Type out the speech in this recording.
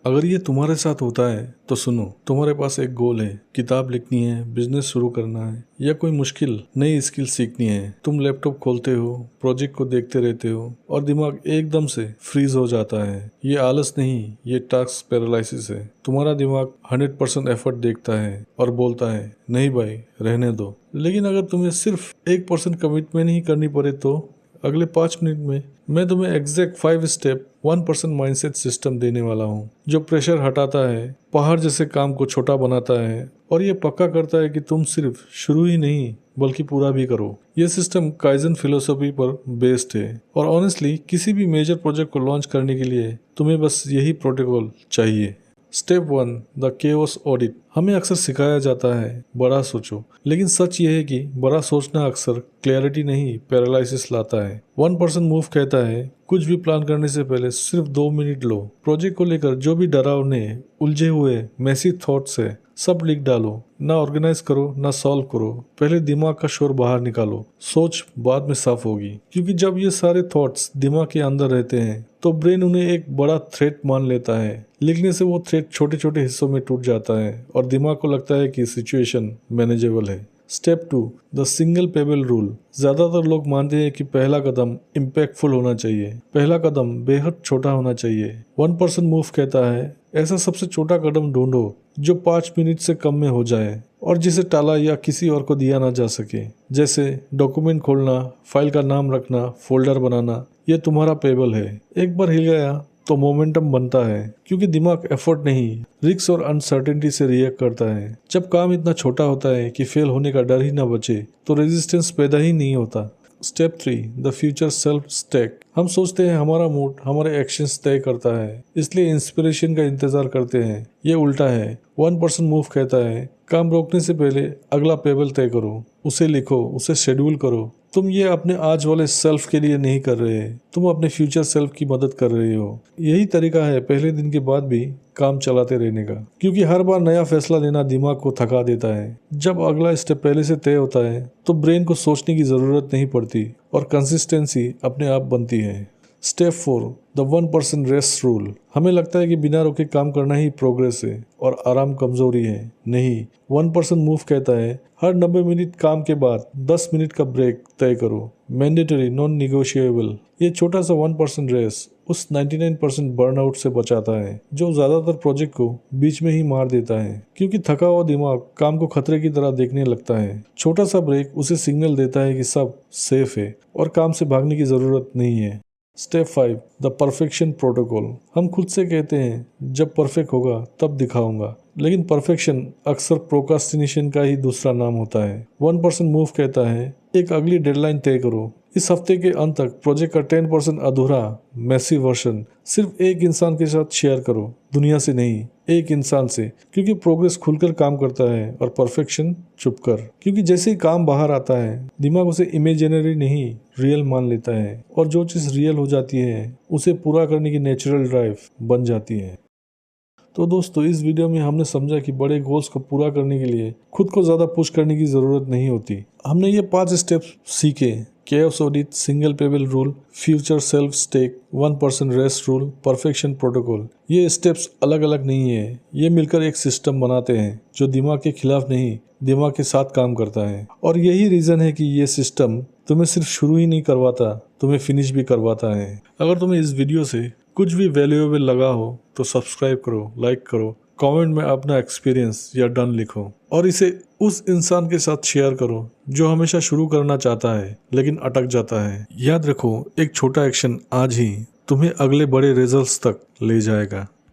अगर ये तुम्हारे साथ होता है तो सुनो, तुम्हारे पास एक गोल है, किताब लिखनी है, बिजनेस शुरू करना है या कोई मुश्किल नई स्किल सीखनी है। तुम लैपटॉप खोलते हो, प्रोजेक्ट को देखते रहते हो और दिमाग एकदम से फ्रीज हो जाता है। ये आलस नहीं, ये टास्क पैरालिसिस है। तुम्हारा दिमाग 100% एफर्ट देखता है और बोलता है नहीं भाई, रहने दो। लेकिन अगर तुम्हें सिर्फ 1% कमिटमेंट ही करनी पड़े तो अगले 5 मिनट में मैं तुम्हें एग्जैक्ट 5 स्टेप 1% माइंडसेट सिस्टम देने वाला हूँ, जो प्रेशर हटाता है, पहाड़ जैसे काम को छोटा बनाता है और ये पक्का करता है कि तुम सिर्फ शुरू ही नहीं बल्कि पूरा भी करो। ये सिस्टम काइजन फिलोसफी पर बेस्ड है और ऑनेस्टली किसी भी मेजर प्रोजेक्ट को लॉन्च करने के लिए तुम्हें बस यही प्रोटोकॉल चाहिए। Step 1, the chaos audit. हमें अक्सर सिखाया जाता है बड़ा सोचो, लेकिन सच ये है कि बड़ा सोचना अक्सर क्लैरिटी नहीं पैरालिसिस लाता है। 1% मूव कहता है कुछ भी प्लान करने से पहले सिर्फ 2 मिनट लो। प्रोजेक्ट को लेकर जो भी डरावने, उलझे हुए मैसी थॉट्स है सब लिख डालो। ना ऑर्गेनाइज करो ना सॉल्व करो, पहले दिमाग का शोर बाहर निकालो। सोच बाद में साफ होगी, क्योंकि जब ये सारे थॉट्स दिमाग के अंदर रहते हैं तो ब्रेन उन्हें एक बड़ा थ्रेट मान लेता है। लिखने से वो थ्रेट छोटे छोटे हिस्सों में टूट जाता है और दिमाग को लगता है कि सिचुएशन मैनेजेबल है। Step 2, the single pebble rule. ज्यादातर लोग मानते हैं कि पहला कदम इम्पैक्टफुल होना चाहिए, पहला कदम बेहद छोटा होना चाहिए। 1% मूव कहता है ऐसा सबसे छोटा कदम ढूंढो जो 5 मिनट से कम में हो जाए और जिसे टाला या किसी और को दिया ना जा सके। जैसे डॉक्यूमेंट खोलना, फाइल का नाम रखना, फोल्डर बनाना। ये तुम्हारा पेबल है। एक बार हिल गया तो मोमेंटम बनता है, क्योंकि दिमाग एफर्ट नहीं रिस्क और अनसर्टेनिटी से रिएक्ट करता है। जब काम इतना छोटा होता है कि फेल होने का डर ही ना बचे तो रेजिस्टेंस पैदा ही नहीं होता। Step 3, the future self stack. हम सोचते हैं हमारा मूड हमारे एक्शंस तय करता है, इसलिए इंस्पिरेशन का इंतजार करते हैं। ये उल्टा है। 1% मूव कहता है काम रोकने से पहले अगला पेबल तय करो, उसे लिखो, उसे शेड्यूल करो। तुम ये अपने आज वाले सेल्फ के लिए नहीं कर रहे, तुम अपने फ्यूचर सेल्फ की मदद कर रहे हो। यही तरीका है पहले दिन के बाद भी काम चलाते रहने का, क्योंकि हर बार नया फैसला लेना दिमाग को थका देता है। जब अगला स्टेप पहले से तय होता है तो ब्रेन को सोचने की जरूरत नहीं पड़ती और कंसिस्टेंसी अपने आप बनती है। Step 4, the 1% rest rule. हमें लगता है कि बिना रोके काम करना ही प्रोग्रेस है और आराम कमजोरी है। नहीं, 1% मूव कहता है हर 90 मिनट काम के बाद 10 मिनट का ब्रेक तय करो। Mandatory, non negotiable. ये छोटा सा 1% रेस्ट उस 99% बर्नआउट से बचाता है जो ज्यादातर प्रोजेक्ट को बीच में ही मार देता है, क्योंकि थका हुआ दिमाग काम को खतरे की तरह देखने लगता है। छोटा सा ब्रेक उसे सिग्नल देता है कि सब सेफ है और काम से भागने की जरूरत नहीं है। Step 5, the perfection protocol. हम खुद से कहते हैं जब परफेक्ट होगा तब दिखाऊंगा, लेकिन परफेक्शन अक्सर प्रोक्रास्टिनेशन का ही दूसरा नाम होता है। 1% मूव कहता है एक अगली डेडलाइन तय करो। इस हफ्ते के अंत तक प्रोजेक्ट का 10% अधूरा मैसी वर्जन सिर्फ एक इंसान के साथ शेयर करो, दुनिया से नहीं, एक इंसान से। क्योंकि प्रोग्रेस खुलकर काम करता है और परफेक्शन चुपकर। क्योंकि जैसे ही काम बाहर आता है दिमाग उसे इमेजिनरी नहीं रियल मान लेता है और जो चीज रियल हो जाती है उसे पूरा करने की नेचुरल ड्राइव बन जाती है। तो दोस्तों, इस वीडियो में हमने समझा कि बड़े गोल्स को पूरा करने के लिए खुद को ज़्यादा पुश करने की ज़रूरत नहीं होती। हमने ये 5 स्टेप्स सीखे: chaos audit, single pebble rule, future self stake, 1% rest rule, perfection protocol. ये स्टेप्स अलग अलग नहीं है, ये मिलकर एक सिस्टम बनाते हैं जो दिमाग के खिलाफ नहीं, दिमाग के साथ काम करता है। और यही रीज़न है कि ये सिस्टम तुम्हें सिर्फ शुरू ही नहीं करवाता, तुम्हें फिनिश भी करवाता है। अगर तुम्हें इस वीडियो से कुछ भी वैल्यूएबल लगा हो तो सब्सक्राइब करो, लाइक करो, कमेंट में अपना एक्सपीरियंस या डन लिखो और इसे उस इंसान के साथ शेयर करो जो हमेशा शुरू करना चाहता है लेकिन अटक जाता है। याद रखो, एक छोटा एक्शन आज ही तुम्हें अगले बड़े रिजल्ट्स तक ले जाएगा।